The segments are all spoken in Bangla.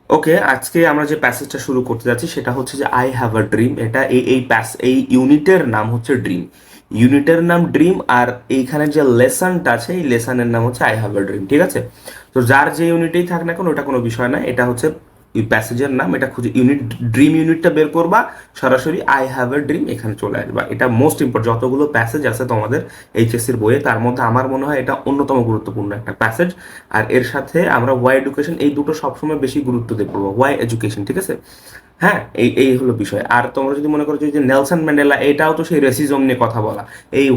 ওকে, আজকে আমরা যে প্যাসেজটা শুরু করতে যাচ্ছি সেটা হচ্ছে যে আই হ্যাভ আ ড্রিম। এটা এই ইউনিটের নাম হচ্ছে ড্রিম। ইউনিটের নাম ড্রিম, আর এইখানে যে লেসনটা আছে এই লেসনের নাম হচ্ছে আই হ্যাভ আ ড্রিম। ঠিক আছে, তো যার যে ইউনিটেই থাক না কেন ওটা কোনো বিষয় না, এটা হচ্ছে প্যাসেজের নাম। এটা খুঁজে ড্রিম ইউনিটটা বের করবা, সরাসরি আই হ্যাভ এ ড্রিম এখানে চলে আসবা। এটা মোস্ট ইম্পর্টেন্ট, যতগুলো প্যাসেজ আছে তোমাদের এইচএসসির বইয়ে তার মধ্যে আমার মনে হয় এটা অন্যতম গুরুত্বপূর্ণ একটা প্যাসেজ। আর এর সাথে আমরা ওয়াই এডুকেশন, এই দুটো সবসময় বেশি গুরুত্ব দিয়ে পড়বো, ওয়াই এডুকেশন। ঠিক আছে, হ্যাঁ, এই এই হলো বিষয়। আর তোমরা যদি মনে করো যে নেলসন ম্যান্ডেলা, এটাও তো সেই রেসিজম নিয়ে কথা বলা। এই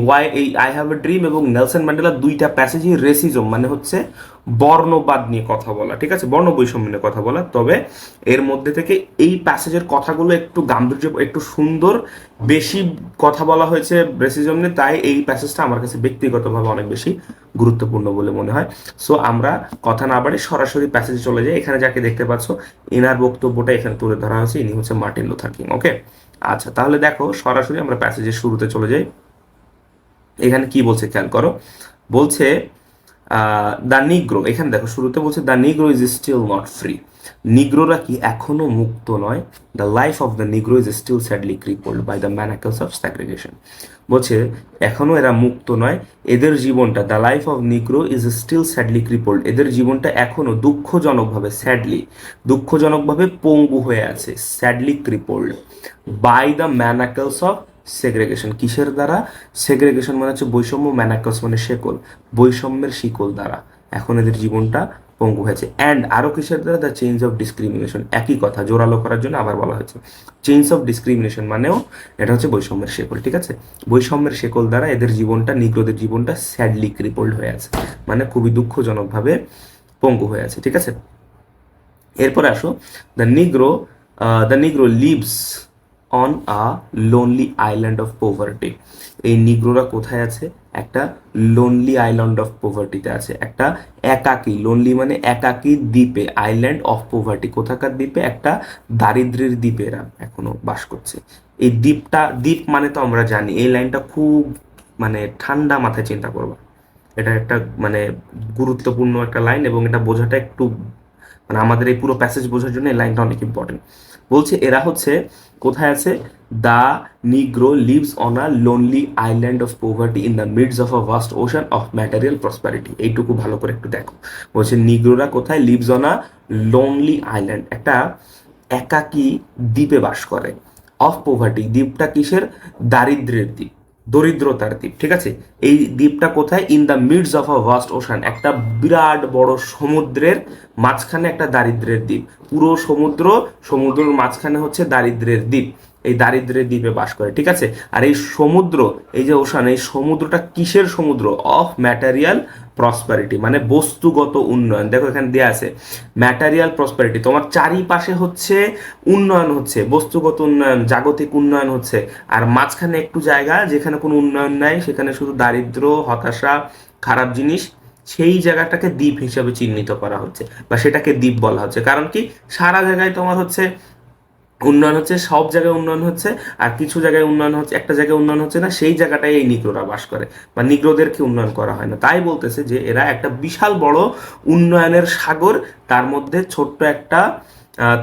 আই হ্যাভ এ ড্রিম এবং নেলসন ম্যান্ডেলা দুইটা প্যাসেজই রেসিজম মানে হচ্ছে বর্ণবাদ নিয়ে কথা বলা। ঠিক আছে, বর্ণ বৈষম্য নিয়ে কথা বলা। তবে এর মধ্যে থেকে এই প্যাসেজের কথাগুলো একটু গাম্ভীর্য, একটু সুন্দর, বেশি কথা বলা হয়েছে রেসিজম নিয়ে, তাই এই প্যাসেজটা আমার কাছে ব্যক্তিগতভাবে অনেক বেশি গুরুত্বপূর্ণ বলে মনে হয়। সো আমরা কথা না বাড়ি সরাসরি প্যাসেজে চলে যাই। এখানে যাকে দেখতে পাচ্ছ এনার বক্তব্যটা এখানে তুলে ধরা হয়েছে, ইনি হচ্ছে মার্টিন লুথার কিং। ওকে, আচ্ছা, তাহলে দেখো সরাসরি আমরা প্যাসেজের শুরুতে চলে যাই। এখানে কি বলছে খেয়াল করো। বলছে দ্য নিগ্রো, এখানে দেখো শুরুতে বলছে the Negro is still not free. নিগ্রোরা কি এখনো মুক্ত নয়? The life of the Negro is still sadly crippled by the manacles of segregation. বলছে এখনো এরা মুক্ত নয়, এদের জীবনটা, the life of Negro is still sadly crippled, এদের জীবনটা এখনো দুঃখজনকভাবে, স্যাডলি দুঃখজনকভাবে পঙ্গু হয়ে আছে, sadly crippled by the manacles of segregation. কিসের দ্বারা? সেগ্রেগেশন মানে হচ্ছে বৈষম্য, ম্যানাকস মানে শেকল, বৈষম্যের শিকল দ্বারা এখন এদের জীবনটা পঙ্গু হয়েছে। অ্যান্ড আরো কিসের দ্বারা? The change of discrimination. একই কথা জোরালো করার জন্য আবার বলা হয়েছে চেঞ্জ অফ ডিসক্রিমিনেশন, মানেও এটা হচ্ছে বৈষম্যের শেকল। ঠিক আছে, বৈষম্যের শেকল দ্বারা এদের জীবনটা, নিগ্রোদের জীবনটা স্যাডলি ক্রিপল্ড হয়ে আছে, মানে খুবই দুঃখজনকভাবে পঙ্গু হয়ে আছে। ঠিক আছে, এরপরে আসো, the নিগ্রো the নিগ্রো leaves on a lonely island of poverty. এই নিগ্রোরা কোথায় আছে? একটা লোনলি আইল্যান্ড অফ পোভার্টিতে আছে, একটা একাকী, লোনলি মানে একাকী দ্বীপে, আইল্যান্ড অফ পোভার্টি কোথাকার দ্বীপে? একটা দারিদ্র্যের দ্বীপে এরা এখনো বাস করছে। এই দ্বীপটা, দ্বীপ মানে তো আমরা জানি, এই লাইনটা খুব মানে ঠান্ডা মাথায় চিন্তা করবা। এটা একটা মানে গুরুত্বপূর্ণ একটা লাইন, এবং এটা বোঝাটা একটু মানে আমাদের এই পুরো প্যাসেজ বোঝার জন্য এই লাইনটা অনেক ইম্পর্টেন্ট। বলছে এরা হচ্ছে কোথায় আছে? The নিগ্রো leaves on a lonely island of poverty in the midst of a vast ocean of material prosperity. এইটুকু ভালো করে একটু দেখো। বলছে নিগ্রোরা কোথায়? Leaves on a lonely island, একটা একাকী দ্বীপে বাস করে। অফ পোভার্টি, দ্বীপটা কিসের? দারিদ্র্যের দ্বীপ, দরিদ্রতার দ্বীপ। ঠিক আছে, এই দ্বীপটা কোথায়? In the midst of a vast ocean, একটা বিরাট বড় সমুদ্রের মাঝখানে একটা দারিদ্র্যের দ্বীপ। পুরো সমুদ্র, সমুদ্রের মাঝখানে হচ্ছে দারিদ্র্যের দ্বীপ, এই দারিদ্র্যের দ্বীপে বাস করে। ঠিক আছে, আর এই সমুদ্র, এই যে ওশান, এই সমুদ্রটা কিসের সমুদ্র? অফ ম্যাটেরিয়াল প্রসপারিটি, মানে বস্তুগত উন্নয়ন। দেখো এখানে দেয়া আছে ম্যাটেরিয়াল প্রসপারিটি, তোমার চারিপাশে হচ্ছে উন্নয়ন হচ্ছে, বস্তুগত উন্নয়ন, জাগতিক উন্নয়ন হচ্ছে, আর মাঝখানে একটু জায়গা যেখানে কোনো উন্নয়ন নাই, সেখানে শুধু দারিদ্র, হতাশা, খারাপ জিনিস, সেই জায়গাটাকে দ্বীপ হিসাবে চিহ্নিত করা হচ্ছে, বা সেটাকে দ্বীপ বলা হচ্ছে। কারণ কি? সারা জায়গায় তোমার হচ্ছে উন্নয়ন হচ্ছে, সব জায়গায় উন্নয়ন হচ্ছে, আর কিছু জায়গায় উন্নয়ন হচ্ছে, একটা জায়গায় উন্নয়ন হচ্ছে না, সেই জায়গাটায় এই নিগ্রোরা বাস করে, বা নিগ্রোদেরকে উন্নয়ন করা হয় না। তাই বলতেছে যে এরা একটা বিশাল বড় উন্নয়নের সাগর, তার মধ্যে ছোট্ট একটা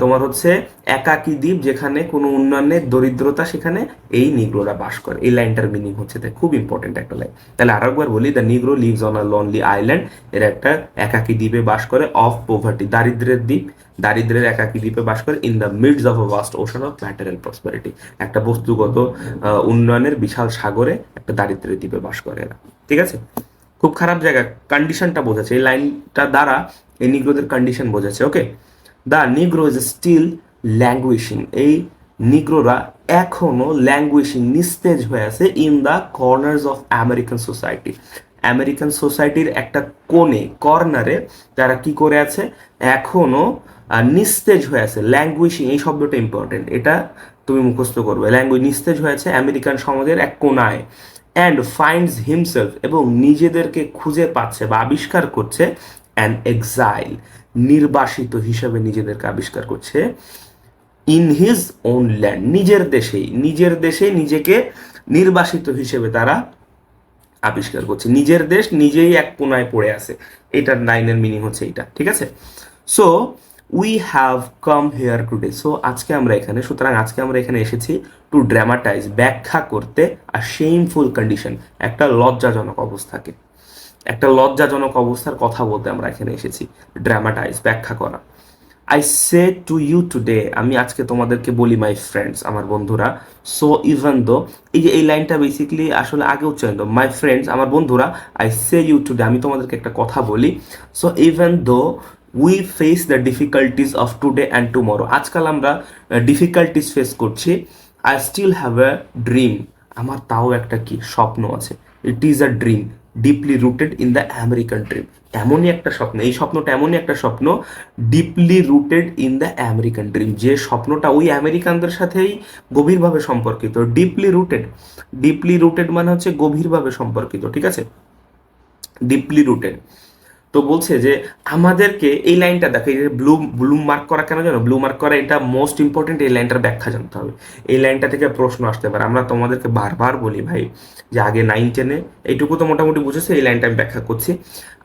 তোমার হচ্ছে একাকী দ্বীপ, যেখানে কোনো উন্নয়ন নেই, দরিদ্রতা, সেখানে এই নিগ্রোরা বাস করে। এই লাইনটার মিনিং হচ্ছে, তাই খুব ইম্পর্টেন্ট একটা লাইন। তাহলে আরো একবার বলি, the নিগ্রো leaves on a lonely island, এর একটা একাকী দ্বীপে বাস করে, অফ পোভার্টি, দারিদ্রের দ্বীপ, দারিদ্রের একাকী দ্বীপে বাস করে, in the midst of a vast ocean of material prosperity, একটা বস্তুগত উন্নয়নের বিশাল সাগরে একটা দারিদ্রের দ্বীপে বাস করে এরা। ঠিক আছে, খুব খারাপ জায়গা, কন্ডিশনটা বোঝাচ্ছে এই লাইনটা দ্বারা, এই নিগ্রোদের কন্ডিশন বোঝাচ্ছে। ওকে, দ্য নিগ্রো ইজ স্টিল ল্যাঙ্গুইশিং, এই নিগ্রোরা এখনো ল্যাঙ্গুইশিং, নিস্তেজ হয়ে আছে, in the corners of American society, American সোসাইটির একটা কোণে, কর্নারে তারা কি করে আছে? এখনো নিস্তেজ হয়ে আছে। ল্যাঙ্গুইশিং, এই শব্দটা ইম্পর্টেন্ট, এটা তুমি মুখস্থ করবে। ল্যাঙ্গুয়েজ, নিস্তেজ হয়েছে আমেরিকান সমাজের এক কোণায়। অ্যান্ড ফাইন্ডস হিমসেলফ, এবং নিজেদেরকে খুঁজে পাচ্ছে বা আবিষ্কার করছে, অ্যান এক্সাইল, নির্বাসিত হিসাবে নিজেদেরকে আবিষ্কার করছে, ইন হিজ ওন ল্যান্ড, নিজের দেশেই, নিজের দেশে নিজেকে নির্বাসিত হিসেবে তারা আবিষ্কার করছে। নিজের দেশ নিজেই এক কোনায় পড়ে আছে, এটার লাইনের মিনিং হচ্ছে এইটা। ঠিক আছে, so we have come here today, so আজকে আমরা এখানে, সুতরাং আজকে আমরা এখানে এসেছি টু ড্রামাটাইজ, ব্যাখ্যা করতে, আর শেমফুল কন্ডিশন, একটা লজ্জাজনক অবস্থাকে, একটা লজ্জাজনক অবস্থার কথা বলতে আমরা এখানে এসেছি, ড্রামাটাইজ, ব্যাখ্যা করা। I say to you today, আমি আজকে তোমাদেরকে বলি মাই ফ্রেন্ডস, আমার বন্ধুরা। সো ইভেন দো, এই যে এই লাইনটা বেসিক্যালি আসলে আগে উচ্চারিত, মাই ফ্রেন্ডস, আমার বন্ধুরা, আই সে ইউ টুডে, আমি তোমাদেরকে একটা কথা বলি। So even though we face the difficulties of today and tomorrow, আজকাল আমরা ডিফিকাল্টিস ফেস করছি, I still have a dream, আমার তাও একটা কি স্বপ্ন আছে, it is a dream deeply rooted in the American dream, এমনই একটা স্বপ্ন, এই স্বপ্নটা এমনই একটা স্বপ্ন deeply rooted in the American dream, যে স্বপ্নটা ওই আমেরিকানদের সাথেই গভীরভাবে সম্পর্কিত। ডিপলি রুটেড, ডিপলি রুটেড মানে হচ্ছে গভীরভাবে সম্পর্কিত, ঠিক আছে, ডিপলি রুটেড। তো বলছে যে আমাদেরকে এই লাইনটা দেখো, এই ব্লু ব্লু মার্ক করা কেন জানো, ব্লু মার্ক করা এটা মোস্ট ইম্পর্টেন্ট, এই লাইনটার ব্যাখ্যা জানতে হবে, এই লাইনটা থেকে প্রশ্ন আসতে পারে। আমরা তোমাদেরকে বারবার বলি ভাই যে আগে 9-10-এ এইটুকু তো মোটামুটি বুঝেছো, এই লাইনটা আমি ব্যাখ্যা করছি।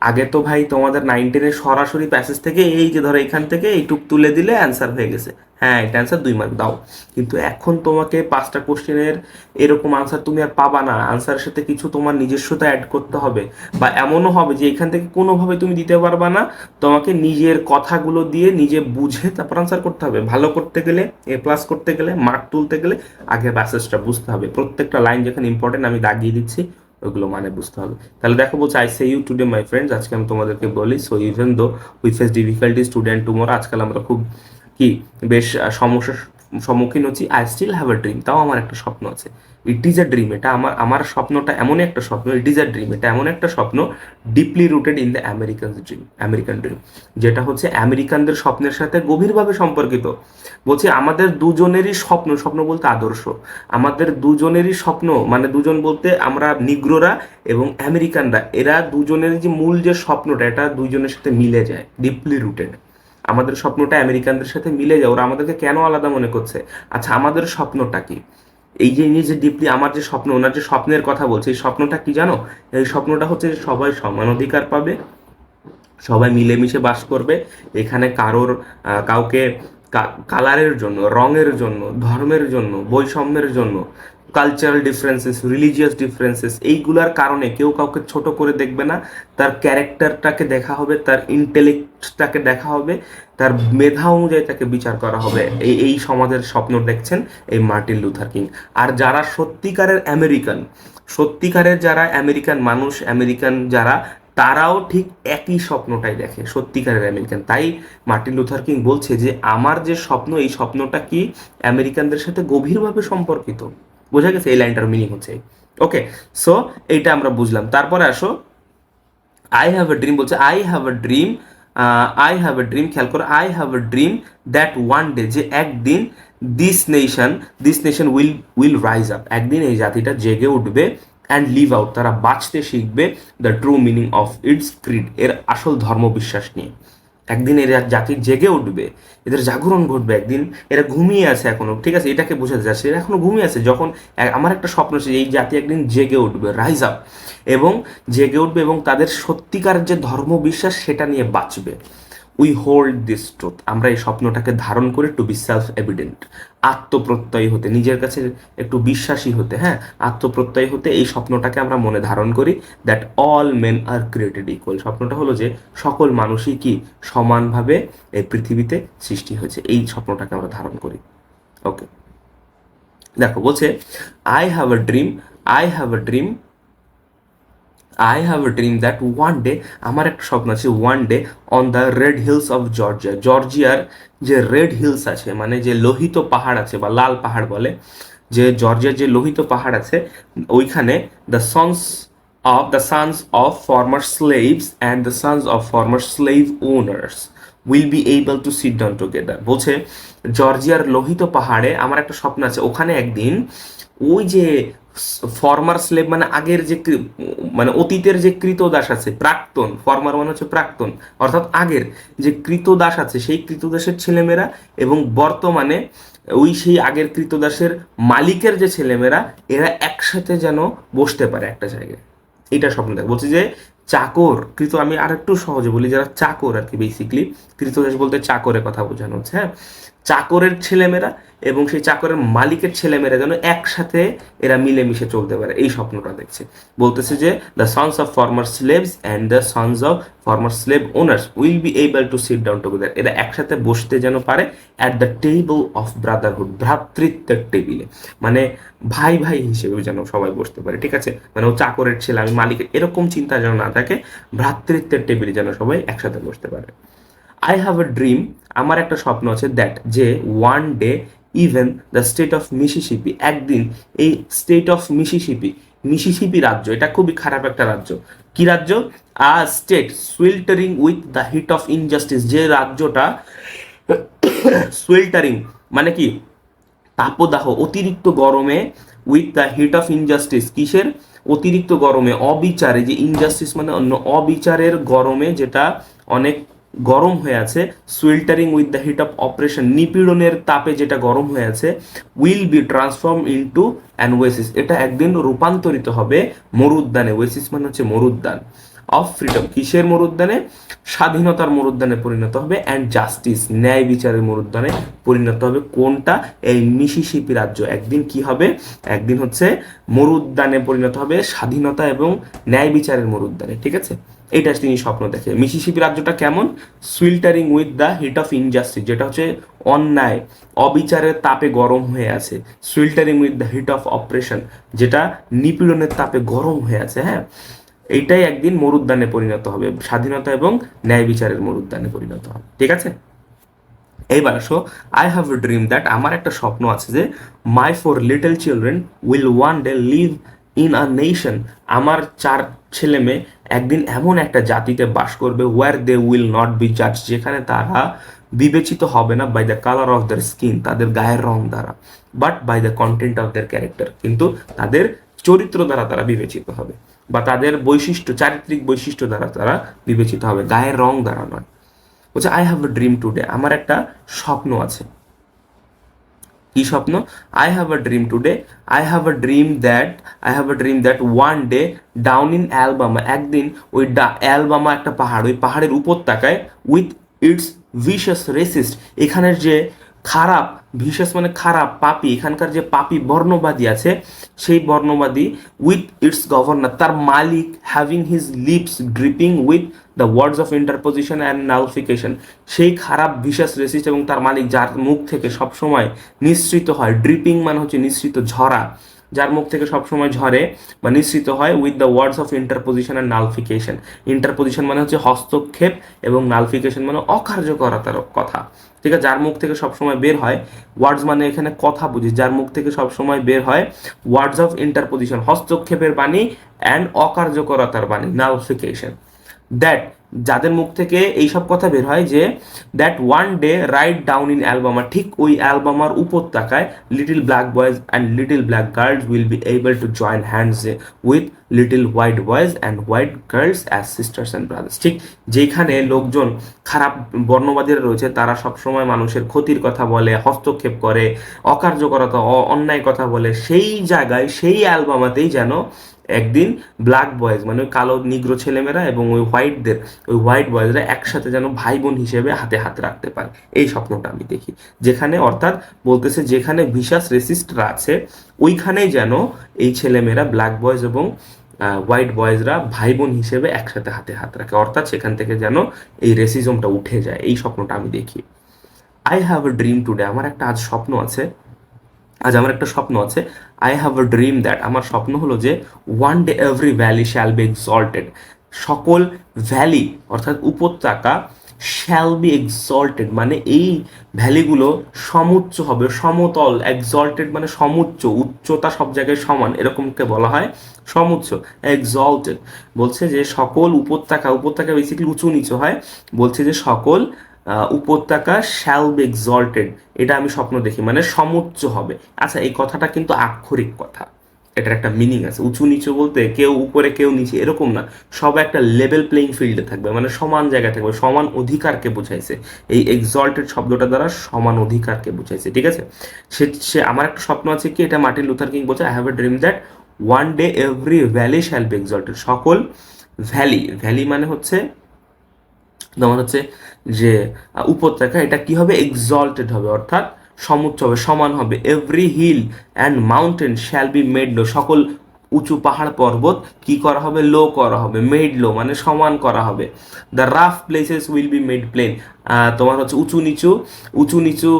আগে তো ভাই তোমাদের 9-10-এ সরাসরি প্যাসেজ থেকে এই যে ধরো এখান থেকে এইটুক তুলে দিলে অ্যান্সার হয়ে গেছে, হ্যাঁ এটা অ্যান্সার 2 মার্ক দাও। কিন্তু এখন তোমাকে 5টা কোশ্চেনের এরকম আনসার তুমি আর পাবা না, আনসারের সাথে কিছু তোমার নিজস্বতা অ্যাড করতে হবে, বা এমনও হবে যে এখান থেকে কোনোভাবে তুমি দিতে পারবা না, তোমাকে নিজের কথাগুলো দিয়ে নিজে বুঝে তারপর আনসার করতে হবে। ভালো করতে গেলে, A+ করতে গেলে, মার্ক তুলতে গেলে আগে প্যাসেজটা বুঝতে হবে, প্রত্যেকটা লাইন যেখানে ইম্পর্টেন্ট আমি দাগিয়ে দিচ্ছি ওইগুলো মানে বুঝতে হবে। তাহলে দেখো বলছে I say you today my friends, আজকে আমি তোমাদেরকে বলি, so even though we face difficulty student tomorrow, আজকাল আমরা খুব কি বেশ সমস্যার সম্মুখীন হচ্ছি, I still have a dream, তাও আমার একটা স্বপ্ন আছে, ইট ইজ এ ড্রিম, এটা আমার আমার স্বপ্নটা এমন একটা স্বপ্ন, ইট ইজ এ ড্রিম, এটা এমন একটা স্বপ্ন deeply rooted in the American dream, American dream, যেটা হচ্ছে আমেরিকানদের স্বপ্নের সাথে গভীরভাবে সম্পর্কিত। বলছি আমাদের দুজনেরই স্বপ্ন, স্বপ্ন বলতে আদর্শ, আমাদের দুজনেরই স্বপ্ন, মানে দুজন বলতে আমরা নিগ্রোরা এবং আমেরিকানরা, এরা দুজনের যে মূল যে স্বপ্নটা এটা দুজনের সাথে মিলে যায়, ডিপলি রুটেড, আমাদের স্বপ্নটা আমেরিকানদের সাথে মিলে যায়, ওরা আমাদেরকে কেন আলাদা মনে করছে। আচ্ছা আমাদের স্বপ্নটা কি, এই যে যে ডিপলি আমার যে স্বপ্ন, ওনার যে স্বপ্নের কথা বলছে, এই স্বপ্নটা কি জানো, এই স্বপ্নটা হচ্ছে যে সবাই সমান অধিকার পাবে, সবাই মিলেমিশে বাস করবে, এখানে কারোর কাউকে কালারের জন্য, রঙের জন্য, ধর্মের জন্য, বৈষম্যের জন্য, কালচারাল ডিফারেন্সেস, রিলিজিয়াস ডিফারেন্সেস, এইগুলার কারণে কেউ কাউকে ছোট করে দেখবে না, তার ক্যারেক্টারটাকে দেখা হবে, তার ইন্টেলেক্টটাকে দেখা হবে, তার মেধা অনুযায়ী তাকে বিচার করা হবে। এই এই সমাজের স্বপ্ন দেখছেন এই মার্টিন লুথার কিং। আর যারা সত্যিকারের আমেরিকান, সত্যিকারের যারা আমেরিকান মানুষ, আমেরিকান যারা, তারাও ঠিক একই স্বপ্নটাই দেখে, সত্যিকারের আমেরিকান। তাই মার্টিন লুথার কিং বলছে যে আমার যে স্বপ্ন, এই স্বপ্নটা কি আমেরিকানদের সাথে গভীরভাবে সম্পর্কিত। বোঝা গেছে, এই লাইনটার মিনিং হচ্ছে। ওকে, সো এইটা আমরা বুঝলাম। তারপরে আসো আই হ্যাভ এ ড্রিম, বলছে I have a dream, I have a dream, খেয়াল করো, I have a dream that one day, যে একদিন this nation will rise up, একদিন এই জাতিটা জেগে উঠবে, অ্যান্ড লিভ আউট, তারা বাঁচতে শিখবে, the true meaning of its Creed, এর আসল ধর্মবিশ্বাস নিয়ে। একদিন এরা জাতি জেগে উঠবে, এদের জাগরণ ঘটবে একদিন, এরা ঘুমিয়ে আছে এখনো, ঠিক আছে, এটাকে বোঝাতে যাচ্ছে, এরা এখনো ঘুমিয়ে আছে। যখন আমার একটা স্বপ্ন আছে এই জাতি একদিন জেগে উঠবে, রাইজ আপ, এবং জেগে উঠবে এবং তাদের সত্যিকার যে ধর্মবিশ্বাস সেটা নিয়ে বাঁচবে। উই হোল্ড দিস ট্রুথ, আমরা এই স্বপ্নটাকে ধারণ করি, টু বি সেলফ এভিডেন্ট, আত্মপ্রত্যয়ী হতে, নিজের কাছে একটু বিশ্বাসী হতে, হ্যাঁ আত্মপ্রত্যয়ী হতে এই স্বপ্নটাকে আমরা মনে ধারণ করি, that all men R created equal, স্বপ্নটা হলো যে সকল মানুষই কি সমানভাবে এই পৃথিবীতে সৃষ্টি হয়েছে, এই স্বপ্নটাকে আমরা ধারণ করি। ওকে, দেখো বলছে I have a dream, I have a dream, I have a dream that one day, আমার একটা স্বপ্ন আছে, one day on the red hills of Georgia, জর্জিয়ার যে রেড হিলস আছে, মানে যে লোহিত পাহাড় আছে বা লাল পাহাড় বলে, যে জর্জিয়ার যে লোহিত পাহাড় আছে ওইখানে, the sons of former slaves and the sons of former slave owners will be able to sit down together. বলছে জর্জিয়ার লোহিত পাহাড়ে আমার একটা স্বপ্ন আছে, ওখানে একদিন ওই যে ফর্মার স্লেভ মানে আগের যে মানে অতীতের যে কৃতদাস আছে, প্রাক্তন, ফর্মার মানে হচ্ছে প্রাক্তন, অর্থাৎ আগের যে কৃতদাস আছে সেই কৃতদাসের ছেলেমেয়েরা এবং বর্তমানে ওই সেই আগের কৃতদাসের মালিকের যে ছেলেমেয়েরা, এরা একসাথে যেন বসতে পারে একটা জায়গায়, এটা স্বপ্ন দেখে। বলছে যে চাকর কৃত, আমি আরেকটু সহজে বলি, যারা চাকর আর কি, বেসিকলি কৃতদাস বলতে চাকরের কথা বোঝানো হচ্ছে, হ্যাঁ। চাকরের ছেলেমেয়েরা এবং সেই চাকরের মালিকের ছেলেমেয়েরা যেন একসাথে এরা মিলেমিশে চলতে পারে, এই স্বপ্নটা দেখছে। বলতেছে যে the sons of former slaves and the sons of former slave owners will be able to sit down together, এরা একসাথে বসতে যেন পারে at the table of brotherhood, ভ্রাতৃত্বের টেবিলে, মানে ভাই ভাই হিসেবে যেন সবাই বসতে পারে, ঠিক আছে। মানে ও চাকরের ছেলে, আমি মালিকের, এরকম চিন্তা যেন না থাকে, ভ্রাতৃত্বের টেবিলে যেন সবাই একসাথে বসতে পারে। আই হ্যাভ এ ড্রিম, আমার একটা স্বপ্ন আছে, দ্যাট যে one day even the state of Mississippi, একদিন এই স্টেট অফ মিসিসিপি, মিসিসিপি রাজ্য, এটা খুবই খারাপ একটা রাজ্য। কি রাজ্য? A state sweltering with the heat of injustice, যে রাজ্যটা সুয়েল্টারিং মানে কি, তাপদাহ, অতিরিক্ত গরমে, with the heat of injustice, কিসের অতিরিক্ত গরমে, অবিচারে, যে ইনজাস্টিস মানে অন্য অবিচারের গরমে, যেটা অনেক গরম হয়ে আছে, sweltering with the heat of oppression, নিপীড়নের তাপে যেটা গরম হয়ে আছে, will be transform into an oasis, এটা একদিন রূপান্তরিত হবে মরুদ্যানে, ওয়েসিস মানে হচ্ছে মরুদ্যান, অফ ফ্রিডম, কিসের মরুদ্যানে, স্বাধীনতার মরুদ্যানে পরিণত হবে, অ্যান্ড জাস্টিস, ন্যায় বিচারের মরুদ্যানে পরিণত হবে। কোনটা? এই মিসিসিপি রাজ্য একদিন কি হবে, একদিন হচ্ছে মরুদ্যানে পরিণত হবে, স্বাধীনতা এবং ন্যায় বিচারের মরুদ্যানে, ঠিক আছে। এইটা তিনি স্বপ্ন দেখে। মিসিসিপি রাজ্যটা কেমন? Sweltering with the heat of injustice, যেটা হচ্ছে অন্যায়, অবিচারের তাপে গরম হয়ে আছে, sweltering with the heat of oppression, যেটা নিপীড়নের তাপে গরম হয়ে আছে, হ্যাঁ। এইটাই একদিন মরুদ্যানে পরিণত হবে, স্বাধীনতা এবং ন্যায় বিচারের মরুদ্যানে পরিণত হবে, ঠিক আছে। এইবার আসো, I have a dream that, আমার একটা স্বপ্ন আছে যে মাই four little children will one day live in a nation, আমার 4 ছেলে মেয়ে একদিন এমন একটা জাতিতে বাস করবে, where they will not be জাজ, যেখানে তারা বিবেচিত হবে না by the colour of their skin, তাদের গায়ের রং দ্বারা, but by the content of their character, কিন্তু তাদের চরিত্র দ্বারা তারা বিবেচিত হবে, বা তাদের বৈশিষ্ট্য, চারিত্রিক বৈশিষ্ট্য দ্বারা তারা বিবেচিত হবে, গায়ের রং দ্বারা নয়। বলছে I have a dream today, আমার একটা স্বপ্ন আছে। কি স্বপ্ন? I have a dream today, I have a dream that, I have a dream that one day down in Alabama, একদিন ওই অ্যালবামা একটা পাহাড়, ওই পাহাড়ের উপত্যকায়, উইথ ইটস ভিশাস রেসিস্ট, এখানের যে খারাপ, ভিশাস মানে খারাপ, পাপি, এখানকার যে পাপি বর্ণবাদী আছে, সেই বর্ণবাদী, উইথ ইটস গভর্নর, তার মালিক, having his lips dripping with the words of interposition and nullification, সেই খারাপ ভিশাস রেসিস্ট এবং তার মালিক, যার মুখ থেকে সবসময় নিঃসৃত হয়, ড্রিপিং মানে হচ্ছে নিঃসৃত, ঝরা, যার মুখ থেকে সবসময় ঝরে বা নিঃসৃত হয়, with the words of interposition and nullification, interposition মানে হচ্ছে হস্তক্ষেপ এবং নালফিকেশন মানে অকার্যকরতার কথা, ঠিক আছে। যার মুখ থেকে সবসময় বের হয়, ওয়ার্ডস মানে এখানে কথা বুঝি, যার মুখ থেকে সবসময় বের হয় ওয়ার্ডস অফ ইন্টারপোজিশন, হস্তক্ষেপের বাণী, অ্যান্ড অকার্যকরতার বাণী, নালফিকেশন, দ্যাট, যাদের মুখ থেকে এইসব কথা বের হয়, যে that one day right down in Alabama, ঠিক ওই অ্যালবামার উপত্যকায়, little black boys and little black girls will be able to join hands with little white boys and white girls as sisters and brothers, ঠিক যেখানে লোকজন খারাপ বর্ণবাদীরা রয়েছে, তারা সবসময় মানুষের ক্ষতির কথা বলে, হস্তক্ষেপ করে, অকার্যকরতা, অন্যায় কথা বলে, সেই জায়গায়, সেই অ্যালবামাতেই যেন একদিন ব্ল্যাক বয়েজ মানে ওই কালো নিগ্রো ছেলেমেয়েরা এবং ওই হোয়াইটদের, ওই হোয়াইট বয়েজরা একসাথে যেন ভাই বোন হিসেবে হাতে হাত রাখতে পারে, এই স্বপ্নটা আমি দেখি। যেখানে, অর্থাৎ বলতেছে যেখানে ভিশাস রেসিস্টরা আছে, ওইখানেই যেন এই ছেলেমেয়েরা, ব্ল্যাক বয়েজ এবং হোয়াইট বয়েজরা ভাই বোন হিসেবে একসাথে হাতে হাত রাখে, অর্থাৎ সেখান থেকে যেন এই রেসিজমটা উঠে যায়, এই স্বপ্নটা আমি দেখি। I have a dream today, আমার একটা আজ স্বপ্ন আছে, আজ আমার একটা স্বপ্ন আছে। I have a dream that, আমার স্বপ্ন হলো যে one day every valley shall be exalted, সকল ভ্যালি অর্থাৎ উপত্যকা, শ্যাল বি এক্সল্টেড মানে এই ভ্যালিগুলো সমুচ্চ হবে, সমতল, এক্সল্টেড মানে সমুচ্চ, উচ্চতা সব জায়গায় সমান, এরকমকে বলা হয় সমুচ্চ, এক্সল্টেড। বলছে যে সকল উপত্যকা, উপত্যকা বেসিক্যালি উঁচু নিচু হয়, বলছে যে সকল উপত্যকা শ্যাল বি এক্সল্টেড, এটা আমি স্বপ্ন দেখি, মানে সমুচ্চ হবে। আচ্ছা, এই কথাটা কিন্তু আক্ষরিক কথা, এটার একটা মিনিং আছে। উঁচু নিচু বলতে কেউ উপরে কেউ নিচে এরকম না, সব একটা লেভেল প্লেইং ফিল্ডে থাকবে, মানে সমান জায়গায় থাকবে, সমান অধিকারকে বোঝাইছে এই এক্সল্টেড শব্দটা দ্বারা, সমান অধিকারকে বুঝাইছে, ঠিক আছে। সে আমার একটা স্বপ্ন আছে কি, এটা মার্টিন লুথার কিং বলছে, I have a dream that one day every valley shall be exalted, সকল ভ্যালি, ভ্যালি মানে হচ্ছে তোমার হচ্ছে যে উপত্যকা, এটা কি হবে, এক্সল্টেড হবে, অর্থাৎ সমুচ্চ হবে, সমান হবে। Every hill and mountain shall be made low, সকল উঁচু পাহাড় পর্বত কি করা হবে, লো করা হবে, মেড লো মানে সমান করা হবে। The rough places will be made plain, তোমার হচ্ছে উঁচু নিচু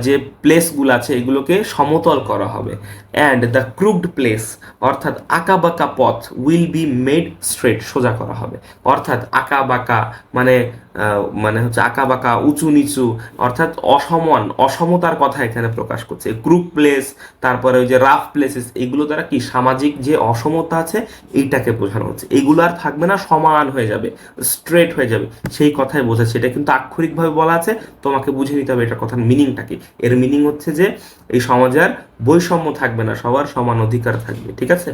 যে প্লেসগুলো আছে এগুলোকে সমতল করা হবে। অ্যান্ড দ্য ক্রুকড প্লেস, অর্থাৎ আঁকা বাঁকা পথ, উইল বি মেড স্ট্রেট, সোজা করা হবে। অর্থাৎ আঁকা বাঁকা মানে মানে হচ্ছে আঁকা বাঁকা, উঁচু নিচু, অর্থাৎ অসমতার কথা এখানে প্রকাশ করছে। ক্রুক প্লেস, তারপরে ওই যে রাফ প্লেসেস, এগুলো দ্বারা কি সামাজিক যে অসমতা আছে এইটাকে বোঝানো হচ্ছে। এগুলো আর থাকবে না, সমান হয়ে যাবে, স্ট্রেট হয়ে যাবে, সেই কথাই বোঝাচ্ছে। এটা কিন্তু আক্ষরিকভাবে বলা আছে, তোমাকে বুঝে নিতে হবে এটার কথার মিনিংটা কি। এর মিনিং হচ্ছে যে এই সমাজে আর বৈষম্য থাকবে না, সবার সমান অধিকার থাকবে, ঠিক আছে।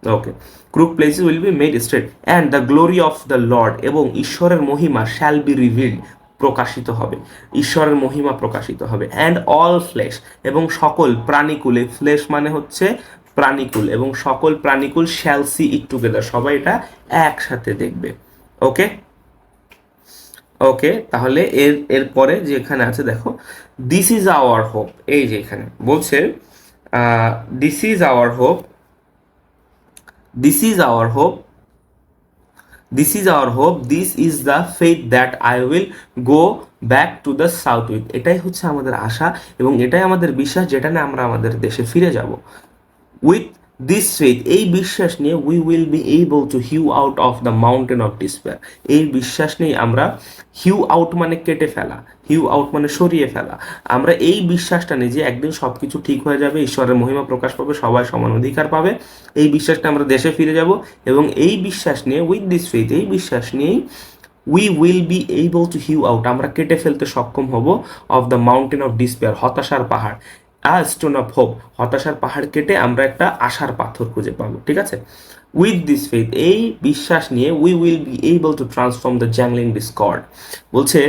Okay, crook places will be made straight and the glory of the Lord, এবং ঈশ্বরের মহিমা শ্যাল বি রিভিলড, প্রকাশিত হবে, ঈশ্বরের মহিমা প্রকাশিত হবে। অ্যান্ড অল ফ্লেশ, এবং সকল প্রাণীকুলে, ফ্লেশ মানে হচ্ছে প্রাণীকুল, এবং সকল প্রাণীকুল শ্যাল সি ইট টুগেদার, সবাই এটা একসাথে দেখবে। ওকে, ওকে, তাহলে এরপরে যে এখানে আছে দেখো, দিস ইজ আওয়ার হোপ, এই যে এখানে বলছে this is our hope, this is our hope, this is our hope, this is the faith that I will go back to the south with, এটাই হচ্ছে আমাদের আশা এবং এটাই আমাদের বিশ্বাস, যেটা নিয়ে আমরা আমাদের দেশে ফিরে যাব। উইথ দিস ফেথ, এই বিশ্বাস নিয়ে, we will be able to hew out of the mountain of despair, এই বিশ্বাস নিয়ে আমরা, হিউ আউট মানে কেটে ফেলা, হিউ আউট মানে সরিয়ে ফেলা, আমরা এই বিশ্বাসটা নিয়ে যে একদিন সব কিছু ঠিক হয়ে যাবে, ঈশ্বরের মহিমা প্রকাশ পাবে, সবাই সমান অধিকার পাবে, এই বিশ্বাসটা আমরা দেশে ফিরে যাব। এবং এই বিশ্বাস নিয়ে, উইথ দিস ফেথ, এই বিশ্বাস নিয়েই we will be able to hew out, আমরা কেটে ফেলতে সক্ষম হব, of the mountain of despair, হতাশার পাহাড়, স্টোন অফ হোপ, হতাশার পাহাড় কেটে আমরা একটা আশার পাথর খুঁজে পাবো, ঠিক আছে। উইথ দিস ফেথ, এই বিশ্বাস নিয়ে, we will be able to transform the jangling discord, বলছে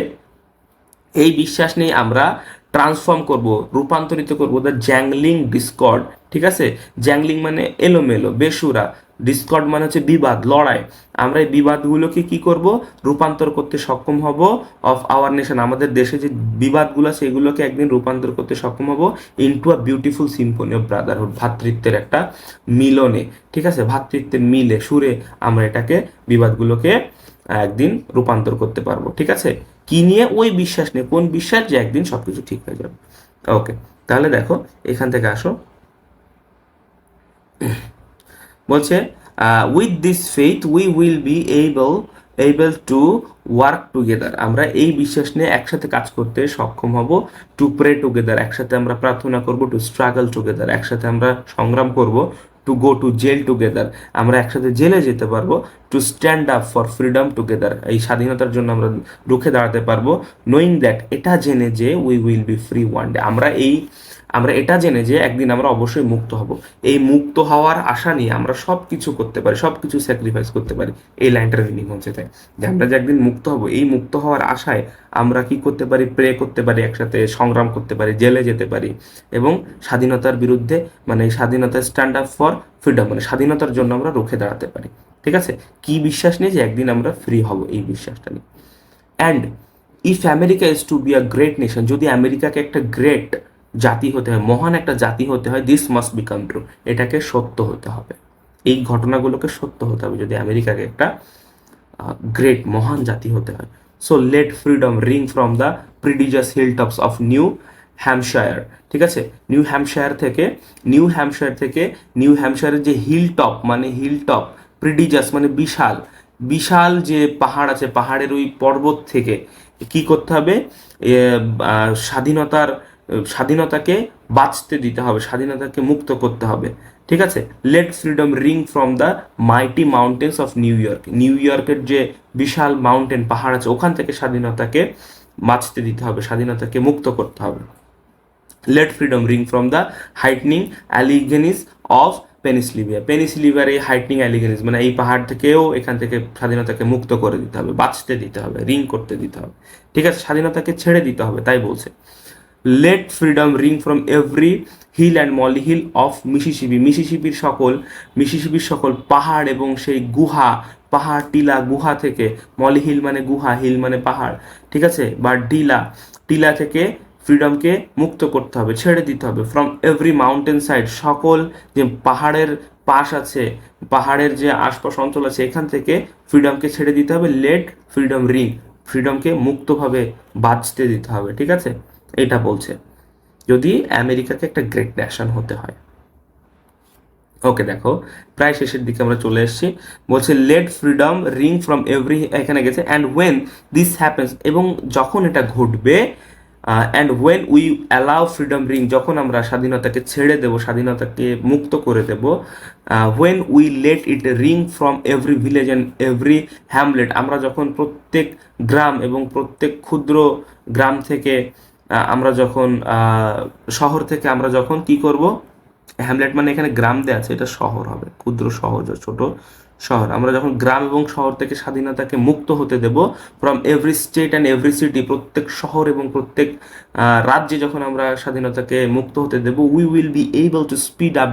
এই বিশ্বাস নিয়ে আমরা ট্রান্সফর্ম করব, রূপান্তরিত করব দ্য জ্যাংলিং ডিসকর্ড, ঠিক আছে। জ্যাংলিং মানে এলোমেলো, বেসুরা, ডিসকর্ড মানে হচ্ছে বিবাদ, লড়াই, আমরা এই বিবাদগুলোকে কি করব, রূপান্তর করতে সক্ষম হব, অফ আওয়ার নেশন, আমাদের দেশে যে বিবাদগুলো আছে এগুলোকে একদিন রূপান্তর করতে সক্ষম হব, into a beautiful symphony of brotherhood, ভ্রাতৃত্বের একটা মিলনে, ঠিক আছে, ভ্রাতৃত্বের মিলে, সুরে আমরা এটাকে, বিবাদগুলোকে একদিন রূপান্তর করতে পারবো, ঠিক আছে। কি নিয়ে, ওই বিশ্বাস নিয়ে, কোন বিশ্বাস, যে একদিন সবকিছু ঠিক হয়ে যাবে। ওকে, তাহলে দেখো এখান থেকে আসো, বলছে with this faith we will be able to work together, আমরা এই বিশ্বাস নিয়ে একসাথে কাজ করতে সক্ষম হব, টু প্রে টুগেদার, একসাথে আমরা প্রার্থনা করব, টু স্ট্রাগল টুগেদার, একসাথে আমরা সংগ্রাম করব, to go to jail together, আমরা একসাথে জেলে যেতে পারবো, to stand up for freedom together, এই স্বাধীনতার জন্য আমরা রুখে দাঁড়াতে পারবো, নোয়িং দ্যাট, এটা জেনে যে, we will be free one day, আমরা এটা জেনে যে একদিন আমরা অবশ্যই মুক্ত হব, এই মুক্ত হওয়ার আশা নিয়ে আমরা সব কিছু করতে পারি, সব কিছু স্যাক্রিফাইস করতে পারি, এই লাইনটার মিনিং হচ্ছে তাই, যে আমরা যে একদিন মুক্ত হব, এই মুক্ত হওয়ার আশায় আমরা কি করতে পারি, প্রে করতে পারি, একসাথে সংগ্রাম করতে পারি, জেলে যেতে পারি, এবং স্বাধীনতার বিরুদ্ধে মানে স্বাধীনতার স্ট্যান্ড আপ ফর ফ্রিডম মানে স্বাধীনতার জন্য আমরা রুখে দাঁড়াতে পারি, ঠিক আছে। কি বিশ্বাস নিয়ে, যে একদিন আমরা ফ্রি হব, এই বিশ্বাসটা নিয়ে। And if America is to be a great nation, যদি আমেরিকাকে একটা গ্রেট জাতি হতে হয়, মহান একটা জাতি হতে হয়, দিস মাস্ট বিকাম ট্রু, এটাকে সত্য হতে হবে, এই ঘটনাগুলোকে সত্য হতে হবে, যদি আমেরিকাকে একটা গ্রেট মহান জাতি হতে হয়। So let freedom ring from the prodigious hill tops of New Hampshire, ঠিক আছে, নিউ হ্যাম্পশায়ারের যে হিল টপ মানে হিল টপ, প্রিডিজিয়াস মানে বিশাল, বিশাল যে পাহাড় আছে, পাহাড়ের ওই পর্বত থেকে কি করতে হবে, স্বাধীনতাকে বাঁচতে দিতে হবে, স্বাধীনতাকে মুক্ত করতে হবে, ঠিক আছে। Let freedom ring from the mighty mountains of New York, New ইয়র্কের যে বিশাল মাউন্টেন পাহাড় আছে ওখান থেকে স্বাধীনতাকে বাঁচতে দিতে হবে, স্বাধীনতাকে মুক্ত করতে হবে। Let freedom ring from the heightening Alleghenies of পেনিসিলিভিয়ার এই হাইটনিং অ্যালিগেনিস মানে এই পাহাড় থেকেও, এখান থেকে স্বাধীনতাকে মুক্ত করে দিতে হবে, বাঁচতে দিতে হবে, রিং করতে দিতে হবে, ঠিক আছে, স্বাধীনতাকে ছেড়ে দিতে হবে, তাই বলছে। Let freedom ring from every hill and molehill of Mississippi, মিসিসিপির সকল পাহাড় এবং সেই গুহা পাহাড় টিলা গুহা থেকে, মলি হিল মানে গুহা, হিল মানে পাহাড়, ঠিক আছে, বা টিলা, টিলা থেকে ফ্রিডমকে মুক্ত করতে হবে, ছেড়ে দিতে হবে। ফ্রম এভরি মাউন্টেন সাইড, সকল যে পাহাড়ের পাশ আছে, পাহাড়ের যে আশপাশ অঞ্চল আছে, এখান থেকে ফ্রিডমকে ছেড়ে দিতে হবে। লেট ফ্রিডম রিং, ফ্রিডমকে মুক্তভাবে বাঁচতে দিতে হবে, ঠিক আছে, এটা বলছে যদি আমেরিকাকে একটা গ্রেট ন্যাশন হতে হয়। ওকে, দেখো প্রায় শেষের দিকে আমরা চলে এসেছি। বলছে let freedom ring from every, এখানে গেছে অ্যান্ড ওয়েন দিস হ্যাপেন্স, এবং যখন এটা ঘটবে, and when we allow freedom ring, যখন আমরা স্বাধীনতাকে ছেড়ে দেব, স্বাধীনতাকে মুক্ত করে দেব, when we let it ring from every village and every hamlet, আমরা যখন প্রত্যেক গ্রাম এবং প্রত্যেক ক্ষুদ্র গ্রাম থেকে আমরা যখন শহর থেকে আমরা যখন কি করব, হ্যামলেট মানে এখানে গ্রাম দেওয়া আছে, এটা শহর হবে, ক্ষুদ্র শহর, ছোট শহর, আমরা যখন গ্রাম এবং শহর থেকে স্বাধীনতাকে মুক্ত হতে দেব, from every state and every city, প্রত্যেক শহর এবং প্রত্যেক রাজ্যে যখন আমরা স্বাধীনতাকে মুক্ত হতে দেব, we will be able to speed up,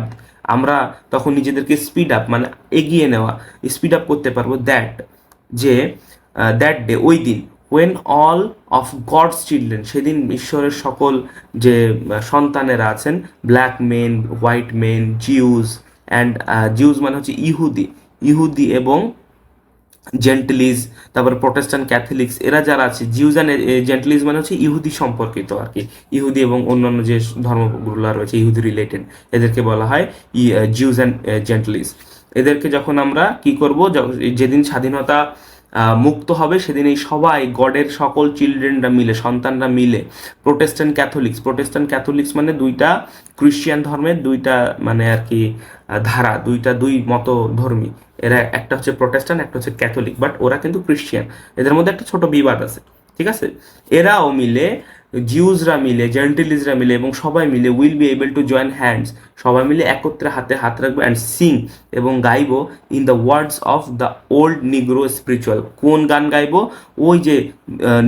আমরা তখন নিজেদেরকে স্পিড আপ মানে এগিয়ে নেওয়া, স্পিড আপ করতে পারবো, দ্যাট যে দ্যাট ডে ওই দিন, when all of God's children, সেদিন ঈশ্বরের সকল যে সন্তানেরা আছেন, black men, white men, Jews and Jews মানে হচ্ছে ইহুদি, ইহুদি এবং জেন্টলিজ, তারপরে প্রোটেস্ট্যান্ট ক্যাথলিক্স, এরা যারা আছে, জিউজ অ্যান্ড জেন্টলিজ মানে হচ্ছে ইহুদি সম্পর্কিত আর কি, ইহুদি এবং অন্যান্য যে ধর্মগুলো রয়েছে ইহুদি রিলেটেড, এদেরকে বলা হয় জিউজ অ্যান্ড জেন্টলিজ। এদেরকে যখন আমরা কি করব, যেদিন স্বাধীনতা মুক্ত হবে সেদিন এই সবাই গডের সকল চিলড্রেনরা মিলে, সন্তানরা মিলে, প্রোটেস্ট্যান্ট ক্যাথলিক্স, প্রোটেস্ট্যান্ট ক্যাথলিক্স মানে দুইটা ক্রিশ্চিয়ান ধর্মের দুইটা মানে আর কি ধারা, দুই মত ধর্মী, এরা একটা হচ্ছে প্রোটেস্ট্যান্ট, একটা হচ্ছে ক্যাথলিক, বাট ওরা কিন্তু ক্রিশ্চিয়ান, এদের মধ্যে একটা ছোট বিবাদ আছে, ঠিক আছে, এরাও মিলে, জিউজরা মিলে, জেন্টিলিজরা মিলে এবং সবাই মিলে, will be able to join hands, সবাই মিলে একত্রে হাতে হাত রাখবো, অ্যান্ড সিং এবং গাইবো, in the words of the old Negro spiritual, কোন গান গাইবো, ওই যে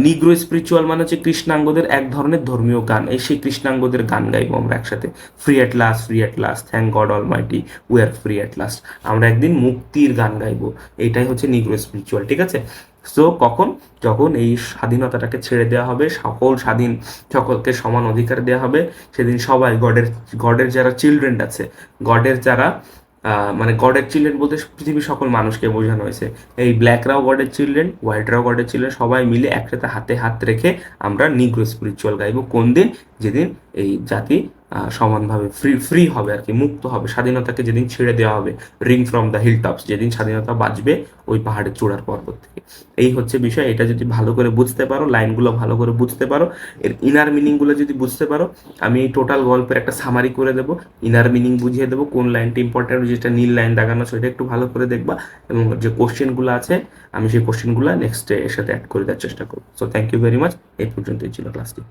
নিগ্রো স্পিরিচুয়াল মানে হচ্ছে কৃষ্ণাঙ্গদের এক ধরনের ধর্মীয় গান, এই সেই কৃষ্ণাঙ্গদের গান গাইবো আমরা একসাথে, free at last, free at last, thank god almighty, we are free at last, আমরা একদিন মুক্তির গান গাইবো, এটাই হচ্ছে নিগ্রো স্পিরিচুয়াল, ঠিক আছে। সো কখন, যখন এই স্বাধীনতাটাকে ছেড়ে দেওয়া হবে, সকলকে সমান অধিকার দেওয়া হবে, সেদিন সবাই গডের যারা চিলড্রেন আছে, গডের যারা মানে গডের চিলড্রেন বলতে পৃথিবীর সকল মানুষকে বোঝানো হয়েছে, এই ব্ল্যাকরাও গডের চিলড্রেন, হোয়াইটরাও গডের চিলড্রেন, সবাই মিলে একসাথে হাতে হাত রেখে আমরা নিগ্রো স্পিরিচুয়াল গাইবো, কোন দিন, যেদিন এই জাতি সমানভাবে ফ্রি হবে আর কি, মুক্ত হবে, স্বাধীনতাকে যেদিন ছেড়ে দেওয়া হবে, ring from the hill tops, যেদিন স্বাধীনতা বাজবে ওই পাহাড়ের চূড়ার পর্বত থেকে। এই হচ্ছে বিষয়, এটা যদি ভালো করে বুঝতে পারো, লাইনগুলো ভালো করে বুঝতে পারো, এর ইনার মিনিংগুলো যদি বুঝতে পারো, আমি এই টোটাল গল্পের একটা সামারি করে দেবো, ইনার মিনিং বুঝিয়ে দেবো, কোন লাইনটা ইম্পর্টেন্ট, যেটা নীল লাইন দাগানো সেটা একটু ভালো করে দেখবা, এবং যে কোশ্চেনগুলো আছে আমি সেই কোশ্চেনগুলো নেক্সট এর সাথে অ্যাড করে দেওয়ার চেষ্টা করবো। So thank you very much, এই পর্যন্তই ছিল ক্লাসটি।